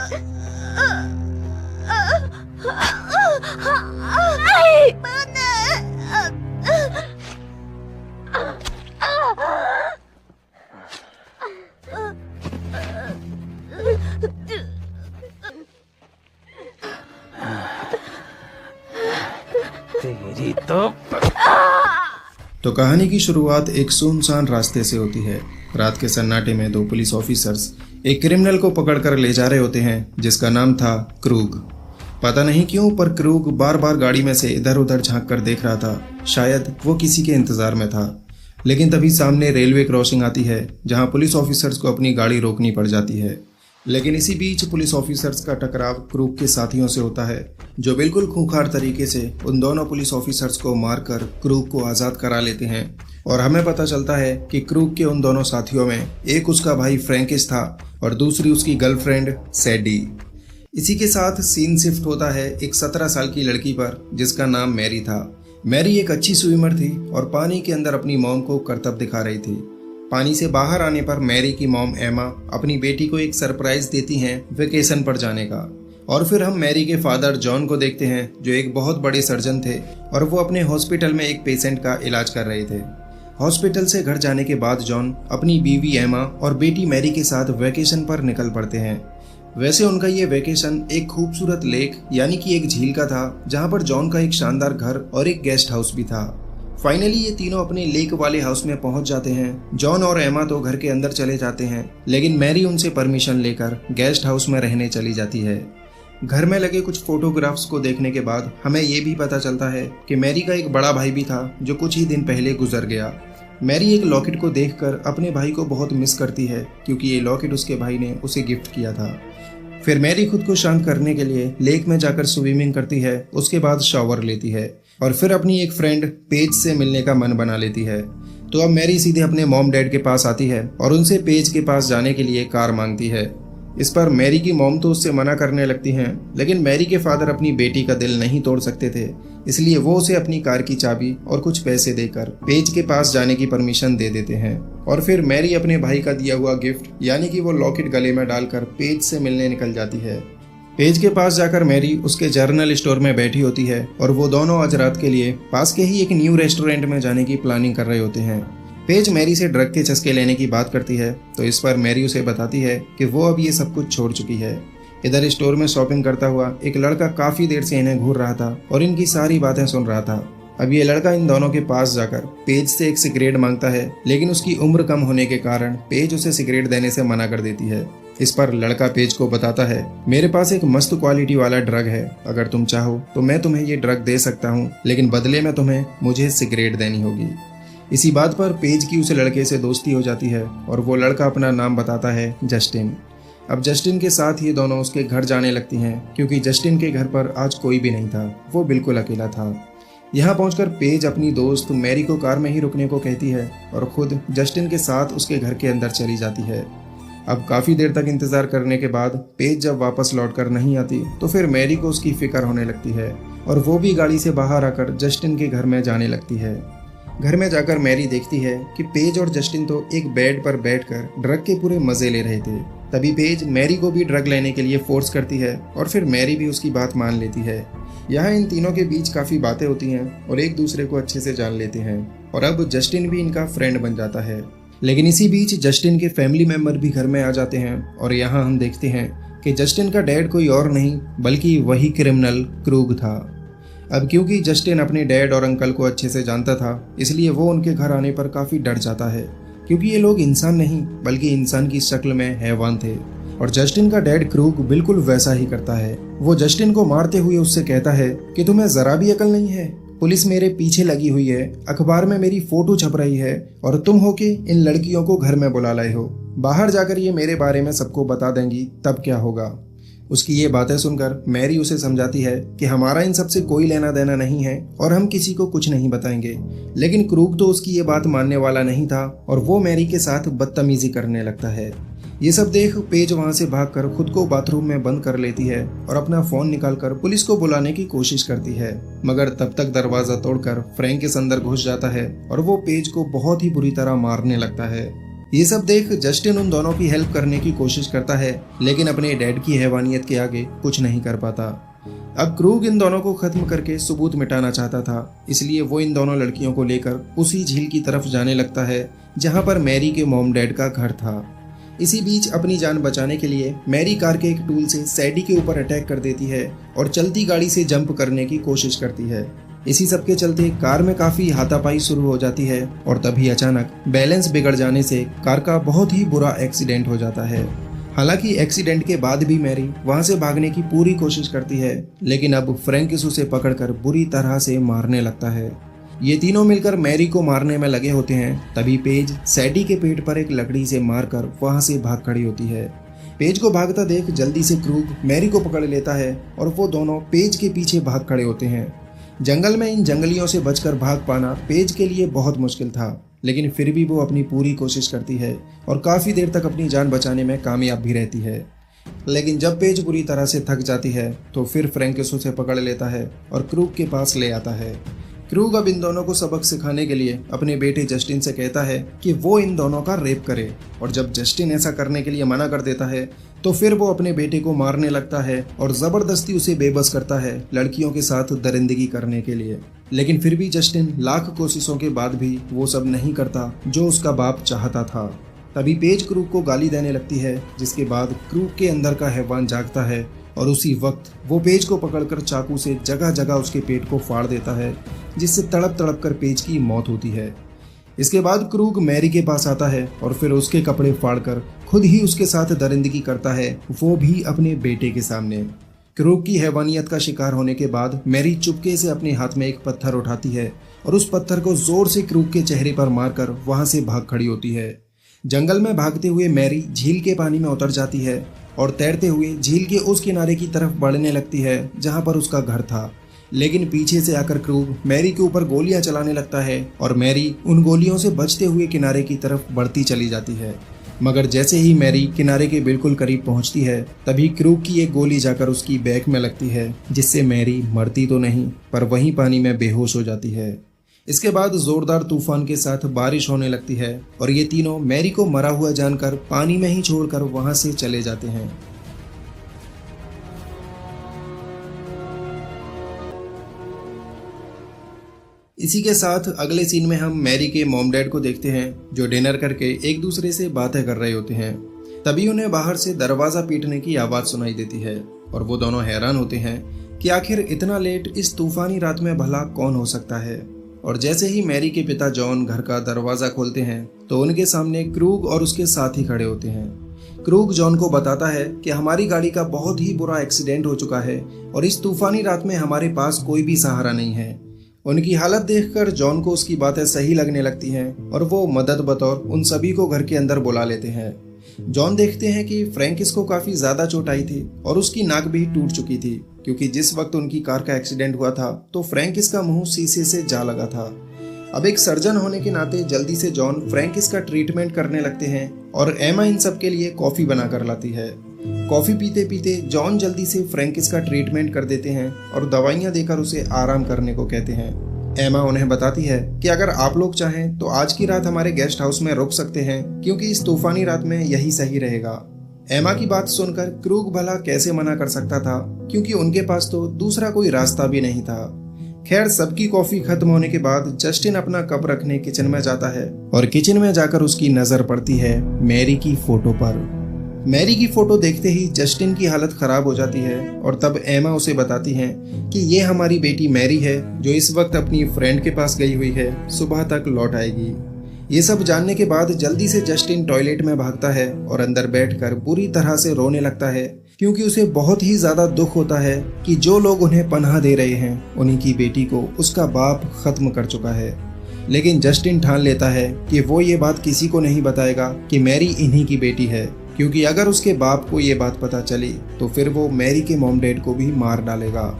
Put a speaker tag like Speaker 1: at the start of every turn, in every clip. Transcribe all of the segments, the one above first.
Speaker 1: तेरी तो
Speaker 2: कहानी की शुरुआत एक सुनसान रास्ते से होती है। रात के सन्नाटे में दो पुलिस ऑफिसर्स एक क्रिमिनल को पकड़कर ले जा रहे होते हैं जिसका नाम था क्रूग। पता नहीं क्यों पर क्रूग बार बार गाड़ी में से इधर उधर झांक कर देख रहा था। शायद वो किसी के इंतजार में था। लेकिन तभी सामने रेलवे क्रॉसिंग आती है जहां पुलिस ऑफिसर्स को अपनी गाड़ी रोकनी पड़ जाती है। लेकिन इसी बीच पुलिस ऑफिसर्स का टकराव क्रूग के साथियों से होता है जो बिल्कुल खूंखार तरीके से उन दोनों पुलिस ऑफिसर्स को मारकर क्रूग को आज़ाद करा लेते हैं। और हमें पता चलता है कि क्रूग के उन दोनों साथियों में एक उसका भाई फ्रैंकिस था और दूसरी उसकी गर्लफ्रेंड सैडी। इसी के साथ सीन शिफ्ट होता है एक 17 साल की लड़की पर जिसका नाम मैरी था। मैरी एक अच्छी स्विमर थी और पानी के अंदर अपनी मॉम को करतब दिखा रही थी। पानी से बाहर आने पर मैरी की मॉम एमा अपनी बेटी को एक सरप्राइज देती हैं वेकेशन पर जाने का। और फिर हम मैरी के फादर जॉन को देखते हैं जो एक बहुत बड़े सर्जन थे और वो अपने हॉस्पिटल में एक पेशेंट का इलाज कर रहे थे। हॉस्पिटल से घर जाने के बाद जॉन अपनी बीवी एमा और बेटी मैरी के साथ वेकेशन पर निकल पड़ते हैं। वैसे उनका ये वेकेशन एक खूबसूरत लेक यानी कि एक झील का था जहाँ पर जॉन का एक शानदार घर और एक गेस्ट हाउस भी था। फाइनली ये तीनों अपने लेक वाले हाउस में पहुंच जाते हैं। जॉन और एमा तो घर के अंदर चले जाते हैं लेकिन मैरी उनसे परमिशन लेकर गेस्ट हाउस में रहने चली जाती है। घर में लगे कुछ फोटोग्राफ्स को देखने के बाद हमें ये भी पता चलता है कि मैरी का एक बड़ा भाई भी था जो कुछ ही दिन पहले गुजर गया। मैरी एक लॉकेट को देखकर अपने भाई को बहुत मिस करती है क्योंकि ये लॉकेट उसके भाई ने उसे गिफ्ट किया था। फिर मैरी खुद को शांत करने के लिए लेक में जाकर स्विमिंग करती है, उसके बाद शावर लेती है और फिर अपनी एक फ्रेंड पेज से मिलने का मन बना लेती है। तो अब मैरी सीधे अपने मॉम डैड के पास आती है और उनसे पेज के पास जाने के लिए कार मांगती है। इस पर मैरी की मॉम तो उससे मना करने लगती हैं, लेकिन मैरी के फादर अपनी बेटी का दिल नहीं तोड़ सकते थे, इसलिए वो उसे अपनी कार की चाबी और कुछ पैसे देकर पेज के पास जाने की परमिशन दे देते हैं। और फिर मैरी अपने भाई का दिया हुआ गिफ्ट यानी कि वो लॉकेट गले में डालकर पेज से मिलने निकल जाती है। पेज के पास जाकर मैरी उसके जर्नल स्टोर में बैठी होती है और वो दोनों आज रात के लिए पास के ही एक न्यू रेस्टोरेंट में जाने की प्लानिंग कर रहे होते हैं। पेज मैरी से ड्रग के चस्के लेने की बात करती है तो इस पर मैरी उसे बताती है कि वो अब ये सब कुछ छोड़ चुकी है। इधर स्टोर में शॉपिंग करता हुआ एक लड़का काफी देर से इन्हें घूर रहा था और इनकी सारी बातें सुन रहा था। अब ये लड़का इन दोनों के पास जाकर पेज से एक सिगरेट मांगता है, लेकिन उसकी उम्र कम होने के कारण पेज उसे सिगरेट देने से मना कर देती है। इस पर लड़का पेज को बताता है, मेरे पास एक मस्त क्वालिटी वाला ड्रग है, अगर तुम चाहो तो मैं तुम्हें ये ड्रग दे सकता हूँ, लेकिन बदले में तुम्हें मुझे सिगरेट देनी होगी। इसी बात पर पेज की उस लड़के से दोस्ती हो जाती है और वो लड़का अपना नाम बताता है जस्टिन। अब जस्टिन के साथ ये दोनों उसके घर जाने लगती हैं क्योंकि जस्टिन के घर पर आज कोई भी नहीं था, वो बिल्कुल अकेला था। यहाँ पहुंचकर पेज अपनी दोस्त मैरी को कार में ही रुकने को कहती है और खुद जस्टिन के साथ उसके घर के अंदर चली जाती है। अब काफ़ी देर तक इंतज़ार करने के बाद पेज जब वापस लौटकर नहीं आती तो फिर मैरी को उसकी फिक्र होने लगती है और वो भी गाड़ी से बाहर आकर जस्टिन के घर में जाने लगती है। घर में जाकर मैरी देखती है कि पेज और जस्टिन तो एक बेड पर बैठकर ड्रग के पूरे मज़े ले रहे थे। तभी पेज मैरी को भी ड्रग लेने के लिए फोर्स करती है और फिर मैरी भी उसकी बात मान लेती है। यहाँ इन तीनों के बीच काफ़ी बातें होती हैं और एक दूसरे को अच्छे से जान लेते हैं और अब जस्टिन भी इनका फ्रेंड बन जाता है। लेकिन इसी बीच जस्टिन के फैमिली मेम्बर भी घर में आ जाते हैं और यहाँ हम देखते हैं कि जस्टिन का डैड कोई और नहीं बल्कि वही क्रिमिनल क्रूग था। अब क्योंकि जस्टिन अपने डैड और अंकल को अच्छे से जानता था इसलिए वो उनके घर आने पर काफ़ी डर जाता है क्योंकि ये लोग इंसान नहीं बल्कि इंसान की शक्ल में हैवान थे और जस्टिन का डैड क्रूग बिल्कुल वैसा ही करता है। वो जस्टिन को मारते हुए उससे कहता है कि तुम्हें ज़रा भी अकल नहीं है, पुलिस मेरे पीछे लगी हुई है, अखबार में मेरी फोटो छप रही है और तुम हो के इन लड़कियों को घर में बुला लाए हो। बाहर जाकर ये मेरे बारे में सबको बता देंगी तब क्या होगा। उसकी ये बातें सुनकर मैरी उसे समझाती है कि हमारा इन सबसे कोई लेना देना नहीं है और हम किसी को कुछ नहीं बताएंगे। लेकिन क्रूग तो उसकी ये बात मानने वाला नहीं था और वो मैरी के साथ बदतमीजी करने लगता है। ये सब देख पेज वहां से भागकर खुद को बाथरूम में बंद कर लेती है और अपना फोन निकालकर पुलिस को बुलाने की कोशिश करती है, मगर तब तक दरवाजा तोड़कर फ्रैंकिस अंदर घुस जाता है और वो पेज को बहुत ही बुरी तरह मारने लगता है। ये सब देख जस्टिन उन दोनों की हेल्प करने की कोशिश करता है, लेकिन अपने डैड की हैवानियत के आगे कुछ नहीं कर पाता। अब क्रूग इन दोनों को खत्म करके सबूत मिटाना चाहता था, इसलिए वो इन दोनों लड़कियों को लेकर उसी झील की तरफ जाने लगता है जहाँ पर मैरी के मॉम डैड का घर था। इसी बीच अपनी जान बचाने के लिए मैरी कार के एक टूल से सैडी के ऊपर अटैक कर देती है और चलती गाड़ी से जंप करने की कोशिश करती है। इसी सब के चलते कार में काफी हाथापाई शुरू हो जाती है और तभी अचानक बैलेंस बिगड़ जाने से कार का बहुत ही बुरा एक्सीडेंट हो जाता है। हालांकि एक्सीडेंट के बाद भी मैरी वहां से भागने की पूरी कोशिश करती है, लेकिन अब फ्रैंकिस उसे पकड़कर बुरी तरह से मारने लगता है। ये तीनों मिलकर मैरी को मारने में लगे होते हैं। तभी पेज सैडी के पेट पर एक लकड़ी से मारकर वहां से भाग खड़ी होती है। पेज को भागता देख जल्दी से क्रूग मैरी को पकड़ लेता है और वो दोनों पेज के पीछे भाग खड़े होते हैं। जंगल में इन जंगलियों से बचकर भाग पाना पेज के लिए बहुत मुश्किल था, लेकिन फिर भी वो अपनी पूरी कोशिश करती है और काफ़ी देर तक अपनी जान बचाने में कामयाब भी रहती है। लेकिन जब पेज बुरी तरह से थक जाती है तो फिर फ्रैंकिस उसे पकड़ लेता है और क्रूग के पास ले आता है। क्रूग अब इन दोनों को सबक सिखाने के लिए अपने बेटे जस्टिन से कहता है कि वो इन दोनों का रेप करे, और जब जस्टिन ऐसा करने के लिए मना कर देता है तो फिर वो अपने बेटे को मारने लगता है और ज़बरदस्ती उसे बेबस करता है लड़कियों के साथ दरिंदगी करने के लिए। लेकिन फिर भी जस्टिन लाख कोशिशों के बाद भी वो सब नहीं करता जो उसका बाप चाहता था। तभी पेज क्रूग को गाली देने लगती है, जिसके बाद क्रूग के अंदर का हैवान जागता है और उसी वक्त वो पेज को पकड़कर चाकू से जगह जगह उसके पेट को फाड़ देता है, जिससे तड़प तड़प कर पेज की मौत होती है। इसके बाद क्रूग मैरी के पास आता है और फिर उसके कपड़े फाड़कर खुद ही उसके साथ दरिंदगी करता है, वो भी अपने बेटे के सामने। क्रूग की हैवानियत का शिकार होने के बाद मैरी चुपके से अपने हाथ में एक पत्थर उठाती है और उस पत्थर को जोर से क्रूग के चेहरे पर मारकर वहां से भाग खड़ी होती है। जंगल में भागते हुए मैरी झील के पानी में उतर जाती है और तैरते हुए झील के उस किनारे की तरफ बढ़ने लगती है जहां पर उसका घर था। लेकिन पीछे से आकर क्रूग मैरी के ऊपर गोलियां चलाने लगता है और मैरी उन गोलियों से बचते हुए किनारे की तरफ बढ़ती चली जाती है। मगर जैसे ही मैरी किनारे के बिल्कुल करीब पहुंचती है तभी क्रूग की एक गोली जाकर उसकी बैक में लगती है, जिससे मैरी मरती तो नहीं पर वहीं पानी में बेहोश हो जाती है। इसके बाद जोरदार तूफान के साथ बारिश होने लगती है और ये तीनों मैरी को मरा हुआ जानकर पानी में ही छोड़कर वहां से चले जाते हैं। इसी के साथ अगले सीन में हम मैरी के मॉम डैड को देखते हैं, जो डिनर करके एक दूसरे से बातें कर रहे होते हैं। तभी उन्हें बाहर से दरवाजा पीटने की आवाज सुनाई देती है और वो दोनों हैरान होते हैं कि आखिर इतना लेट इस तूफानी रात में भला कौन हो सकता है। और जैसे ही मैरी के पिता जॉन घर का दरवाजा खोलते हैं तो उनके सामने क्रूग और उसके साथी खड़े होते हैं। क्रूग जॉन को बताता है कि हमारी गाड़ी का बहुत ही बुरा एक्सीडेंट हो चुका है और इस तूफानी रात में हमारे पास कोई भी सहारा नहीं है। उनकी हालत देखकर जॉन को उसकी बातें सही लगने लगती हैं और वो मदद बतौर उन सभी को घर के अंदर बुला लेते हैं। जॉन देखते हैं कि फ्रैंकिस को काफी ज्यादा चोट आई थी और उसकी नाक भी टूट चुकी थी, क्योंकि जिस वक्त उनकी कार का एक्सीडेंट हुआ था तो फ्रैंकिस का मुंह शीशे से जा लगा था। अब एक सर्जन होने के नाते जल्दी से जॉन फ्रैंकिस का ट्रीटमेंट करने लगते हैं और एमा इन सब के लिए कॉफी बनाकर लाती है। कॉफी पीते पीते जॉन जल्दी से फ्रैंकिस का ट्रीटमेंट कर देते हैं और दवाइयां देकर उसे आराम करने को कहते हैं। एमा उन्हें बताती है कि अगर आप लोग चाहें तो आज की रात हमारे गेस्ट हाउस में रुक सकते हैं, क्योंकि इस तूफानी रात में यही सही रहेगा। एमा की बात सुनकर क्रूग भला कैसे मना कर सकता था, क्योंकि उनके पास तो दूसरा कोई रास्ता भी नहीं था। खैर, सबकी कॉफी खत्म होने के बाद जस्टिन अपना कप रखने किचन में जाता है और किचन में जाकर उसकी नजर पड़ती है मैरी की फोटो पर। मैरी की फोटो देखते ही जस्टिन की हालत खराब हो जाती है और तब एमा उसे बताती हैं कि ये हमारी बेटी मैरी है, जो इस वक्त अपनी फ्रेंड के पास गई हुई है, सुबह तक लौट आएगी। ये सब जानने के बाद जल्दी से जस्टिन टॉयलेट में भागता है और अंदर बैठकर बुरी तरह से रोने लगता है, क्योंकि उसे बहुत ही ज्यादा दुख होता है कि जो लोग उन्हें पनाह दे रहे हैं उन्हीं की बेटी को उसका बाप खत्म कर चुका है। लेकिन जस्टिन ठान लेता है कि वो ये बात किसी को नहीं बताएगा कि मैरी इन्हीं की बेटी है, क्योंकि अगर उसके बाप को ये बात पता चली तो फिर वो मैरी के मॉम डैड को भी मार डालेगा।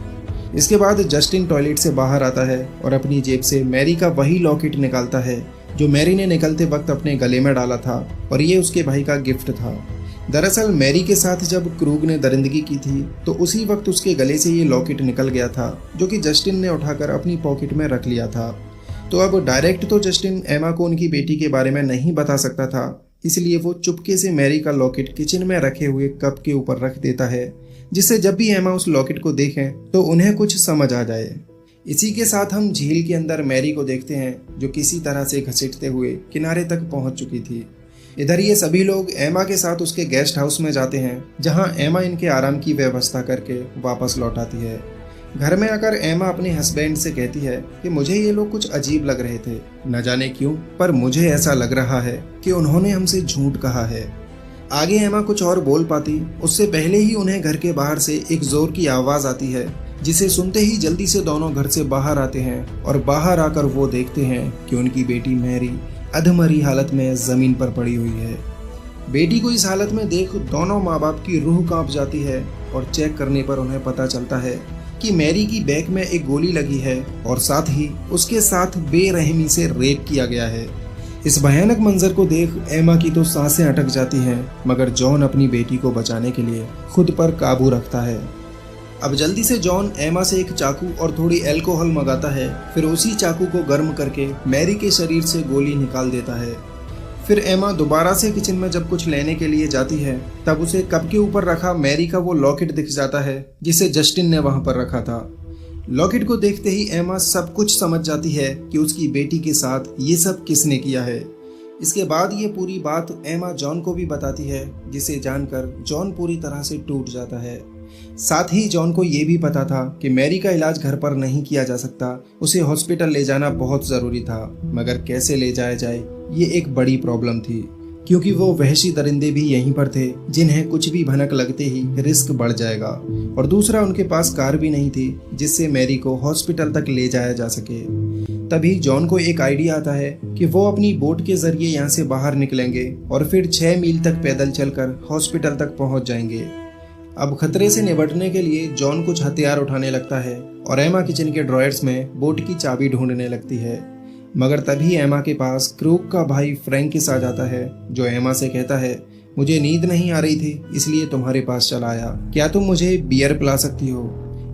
Speaker 2: इसके बाद जस्टिन टॉयलेट से बाहर आता है और अपनी जेब से मैरी का वही लॉकेट निकालता है जो मैरी ने निकलते वक्त अपने गले में डाला था, और ये उसके भाई का गिफ्ट था। दरअसल मैरी के साथ जब क्रूग ने दरिंदगी की थी तो उसी वक्त उसके गले से ये लॉकेट निकल गया था, जो कि जस्टिन ने उठाकर अपनी पॉकेट में रख लिया था। तो अब डायरेक्ट तो जस्टिन एमा को उनकी बेटी के बारे में नहीं बता सकता था, इसलिए वो चुपके से मैरी का लॉकेट किचन में रखे हुए कप के ऊपर रख देता है, जिससे जब भी एमा उस लॉकेट को देखें तो उन्हें कुछ समझ आ जाए। इसी के साथ हम झील के अंदर मैरी को देखते हैं, जो किसी तरह से घसीटते हुए किनारे तक पहुंच चुकी थी। इधर ये सभी लोग एमा के साथ उसके गेस्ट हाउस में जाते हैं, जहां एमा इनके आराम की व्यवस्था करके वापस लौट आती है। घर में आकर एमा अपने हस्बैंड से कहती है कि मुझे ये लोग कुछ अजीब लग रहे थे, न जाने क्यों, पर मुझे ऐसा लग रहा है कि उन्होंने हमसे झूठ कहा है। आगे एमा कुछ और बोल पाती उससे पहले ही उन्हें घर के बाहर से एक जोर की आवाज आती है, जिसे सुनते ही जल्दी से दोनों घर से बाहर आते हैं और बाहर आकर वो देखते हैं कि उनकी बेटी मैरी अधमरी हालत में जमीन पर पड़ी हुई है। बेटी को इस हालत में देख दोनों माँ बाप की रूह कांप जाती है और चेक करने पर उन्हें पता चलता है कि मैरी की बैक में एक गोली लगी है और साथ ही उसके साथ बेरहमी से रेप किया गया है। इस भयानक मंजर को देख एमा की तो सांसें अटक जाती हैं, मगर जॉन अपनी बेटी को बचाने के लिए खुद पर काबू रखता है। अब जल्दी से जॉन एमा से एक चाकू और थोड़ी अल्कोहल मंगाता है, फिर उसी चाकू को गर्म करके मैरी के शरीर से गोली निकाल देता है। फिर एमा दोबारा से किचन में जब कुछ लेने के लिए जाती है, तब उसे कप के ऊपर रखा मैरी का वो लॉकेट दिख जाता है, जिसे जस्टिन ने वहां पर रखा था। लॉकेट को देखते ही एमा सब कुछ समझ जाती है कि उसकी बेटी के साथ ये सब किसने किया है। इसके बाद ये पूरी बात एमा जॉन को भी बताती है, जिसे जानकर जॉन पूरी तरह से टूट जाता है। साथ ही जॉन को ये भी पता था कि मैरी का इलाज घर पर नहीं किया जा सकता, उसे हॉस्पिटल ले जाना बहुत ज़रूरी था, मगर कैसे ले जाया जाए ये एक बड़ी प्रॉब्लम थी, क्योंकि वो वहशी दरिंदे भी यहीं पर थे जिन्हें कुछ भी भनक लगते ही रिस्क बढ़ जाएगा, और दूसरा उनके पास कार भी नहीं थी जिससे मैरी को हॉस्पिटल तक ले जाया जा सके। तभी जॉन को एक आइडिया आता है कि वो अपनी बोट के जरिए यहाँ से बाहर निकलेंगे और फिर 6 मील तक पैदल चलकर हॉस्पिटल तक पहुँच जाएंगे। अब खतरे से निपटने के लिए जॉन कुछ हथियार उठाने लगता है और एमा किचन के ड्रॉयर्स में बोट की चाबी ढूंढने लगती है, मगर तभी एमा के पास क्रूग का भाई फ्रैंकिस आ जाता है, जो एमा से कहता है, मुझे नींद नहीं आ रही थी इसलिए तुम्हारे पास चला आया, क्या तुम मुझे बियर पिला सकती हो।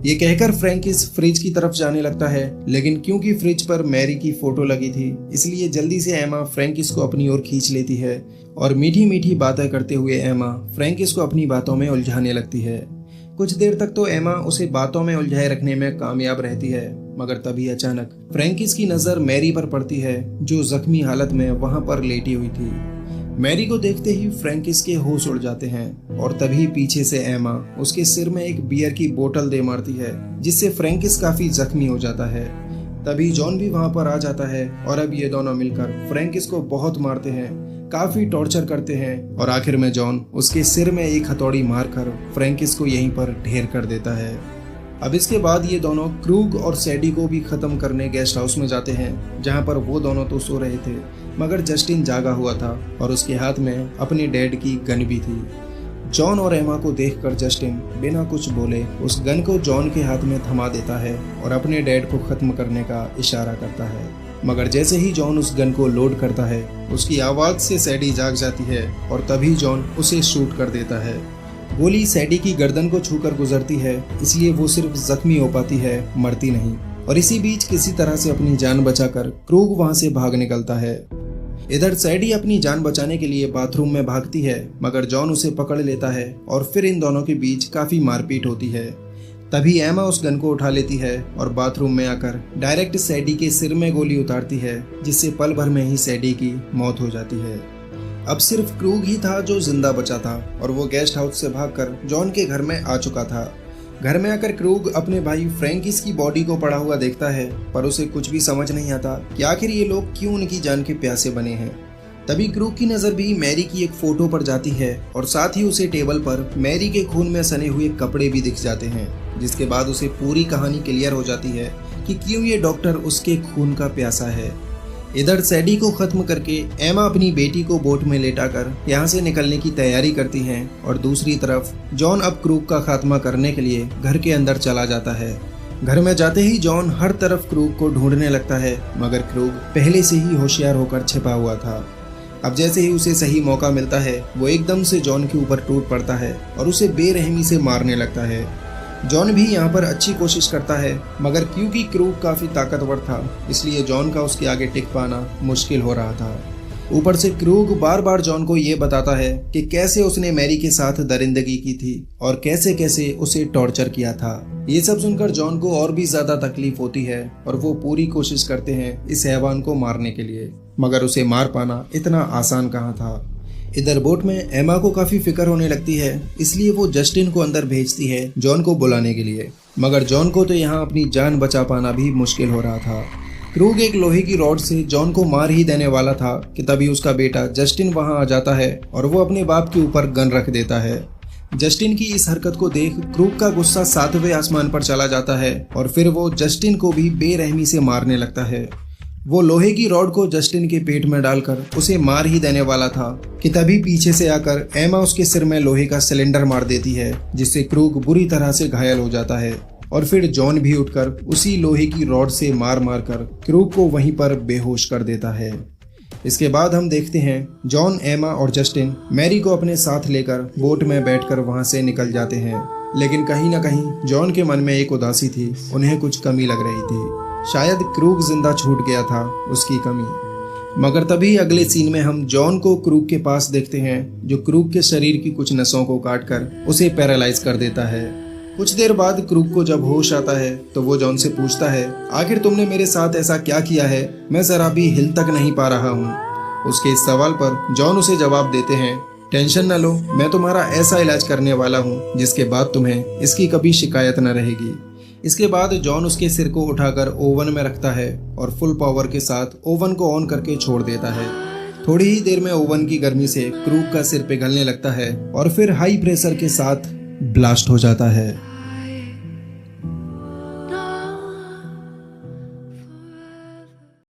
Speaker 2: ये कहकर फ्रैंकिस फ्रिज की तरफ जाने लगता है, लेकिन क्योंकि फ्रिज पर मैरी की फोटो लगी थी इसलिए जल्दी से एमा फ्रैंकिस को अपनी ओर खींच लेती है और मीठी मीठी बातें करते हुए एमा फ्रैंकिस को अपनी बातों में उलझाने लगती है। कुछ देर तक तो एमा उसे बातों में उलझाए रखने में कामयाब रहती है, मगर तभी अचानक फ्रैंकिस की नजर मैरी पर पड़ती है, जो जख्मी हालत में वहां पर लेटी हुई थी। मैरी को देखते ही फ्रैंकिस के होश उड़ जाते हैं और तभी पीछे से एमा उसके सिर में एक बियर की बोतल दे मारती है, जिससे फ्रैंकिस काफी जख्मी हो जाता है। तभी जॉन भी वहां पर आ जाता है और अब ये दोनों मिलकर फ्रैंकिस को बहुत मारते हैं, काफी टॉर्चर करते हैं और आखिर में जॉन उसके सिर में एक हथौड़ी मारकर फ्रैंकिस को यहीं पर ढेर कर देता है। अब इसके बाद ये दोनों क्रूग और सैडी को भी खत्म करने गेस्ट हाउस में जाते हैं, जहां पर वो दोनों तो सो रहे थे, मगर जस्टिन जागा हुआ था और उसके हाथ में अपने डैड की गन भी थी। जॉन और एमा को देखकर जस्टिन बिना कुछ बोले उस गन को जॉन के हाथ में थमा देता है और अपने डैड को खत्म करने का इशारा करता है, मगर जैसे ही जॉन उस गन को लोड करता है उसकी आवाज से सैडी जाग जाती है और तभी जॉन उसे शूट कर देता है। गोली सैडी की गर्दन को छूकर गुजरती है, इसलिए वो सिर्फ जख्मी हो पाती है, मरती नहीं। और इसी बीच किसी तरह से अपनी जान बचाकर क्रूग वहां से भाग निकलता है। इधर सैडी अपनी जान बचाने के लिए बाथरूम में भागती है, मगर जॉन उसे पकड़ लेता है और फिर इन दोनों के बीच काफी मारपीट होती है। तभी एमा उस गन को उठा लेती है और बाथरूम में आकर डायरेक्ट सैडी के सिर में गोली उतारती है, जिससे पल भर में ही सैडी की मौत हो जाती है। अब सिर्फ क्रूग ही था जो जिंदा बचा था और वो गेस्ट हाउस से भागकर जॉन के घर में आ चुका था। घर में आकर क्रूग अपने भाई फ्रैंकिस की बॉडी को पड़ा हुआ देखता है, पर उसे कुछ भी समझ नहीं आता कि आखिर ये लोग क्यों उनकी जान के प्यासे बने हैं। तभी क्रूग की नज़र भी मैरी की एक फोटो पर जाती है और साथ ही उसे टेबल पर मैरी के खून में सने हुए कपड़े भी दिख जाते हैं, जिसके बाद उसे पूरी कहानी क्लियर हो जाती है कि क्यों ये डॉक्टर उसके खून का प्यासा है। इधर सैडी को खत्म करके एमा अपनी बेटी को बोट में लेटाकर यहाँ से निकलने की तैयारी करती हैं और दूसरी तरफ जॉन अब क्रूग का खात्मा करने के लिए घर के अंदर चला जाता है। घर में जाते ही जॉन हर तरफ क्रूग को ढूंढने लगता है, मगर क्रूग पहले से ही होशियार होकर छिपा हुआ था। अब जैसे ही उसे सही मौका मिलता है वो एकदम से जॉन के ऊपर टूट पड़ता है और उसे बेरहमी से मारने लगता है। जॉन भी यहाँ पर अच्छी कोशिश करता है, मगर क्योंकि क्रूग काफ़ी ताकतवर था इसलिए जॉन का उसके आगे टिक पाना मुश्किल हो रहा था। ऊपर से क्रूग बार बार जॉन को ये बताता है कि कैसे उसने मैरी के साथ दरिंदगी की थी और कैसे कैसे उसे टॉर्चर किया था। ये सब सुनकर जॉन को और भी ज्यादा तकलीफ होती है और वो पूरी कोशिश करते हैं इस हैवान को मारने के लिए, मगर उसे मार पाना इतना आसान कहाँ था। इधर बोट में एमा को काफी फिक्र होने लगती है, इसलिए वो जस्टिन को अंदर भेजती है जॉन को बुलाने के लिए, मगर जॉन को तो यहाँ अपनी जान बचा पाना भी मुश्किल हो रहा था। क्रूग एक लोहे की रॉड से जॉन को मार ही देने वाला था कि तभी उसका बेटा जस्टिन वहां आ जाता है और वो अपने बाप के ऊपर गन रख देता है। जस्टिन की इस हरकत को देख क्रूग का गुस्सा 7वें आसमान पर चला जाता है और फिर वो जस्टिन को भी बेरहमी से मारने लगता है। वो लोहे की रॉड को जस्टिन के पेट में डालकर उसे मार ही देने वाला था कि तभी पीछे से आकर एमा उसके सिर में लोहे का सिलेंडर मार देती है, जिससे क्रूग बुरी तरह से घायल हो जाता है और फिर जॉन भी उठकर उसी लोहे की रॉड से मार मार कर क्रूग को वहीं पर बेहोश कर देता है। इसके बाद हम देखते हैं जॉन, एमा और जस्टिन मैरी को अपने साथ लेकर बोट में बैठकर वहां से निकल जाते हैं, लेकिन कहीं ना कहीं जॉन के मन में एक उदासी थी, उन्हें कुछ कमी लग रही थी। शायद क्रूग जिंदा छूट गया था, उसकी कमी। मगर तभी अगले सीन में हम जॉन को क्रूग के पास देखते हैं, जो क्रूग के शरीर की कुछ नसों को काटकर उसे पैरालाइज कर देता है। कुछ देर बाद क्रूग को जब होश आता है तो वो जॉन से पूछता है, आखिर तुमने मेरे साथ ऐसा क्या किया है, मैं जरा भी हिल तक नहीं पा रहा हूँ। उसके इस सवाल पर जॉन उसे जवाब देते हैं, टेंशन न लो, मैं तुम्हारा ऐसा इलाज करने वाला हूँ जिसके बाद तुम्हें इसकी कभी शिकायत न रहेगी। इसके बाद जॉन उसके सिर को उठाकर ओवन में रखता है और फुल पावर के साथ ओवन को ऑन करके छोड़ देता है। थोड़ी ही देर में ओवन की गर्मी से क्रूग का सिर पिघलने लगता है और फिर हाई प्रेशर के साथ ब्लास्ट हो जाता है।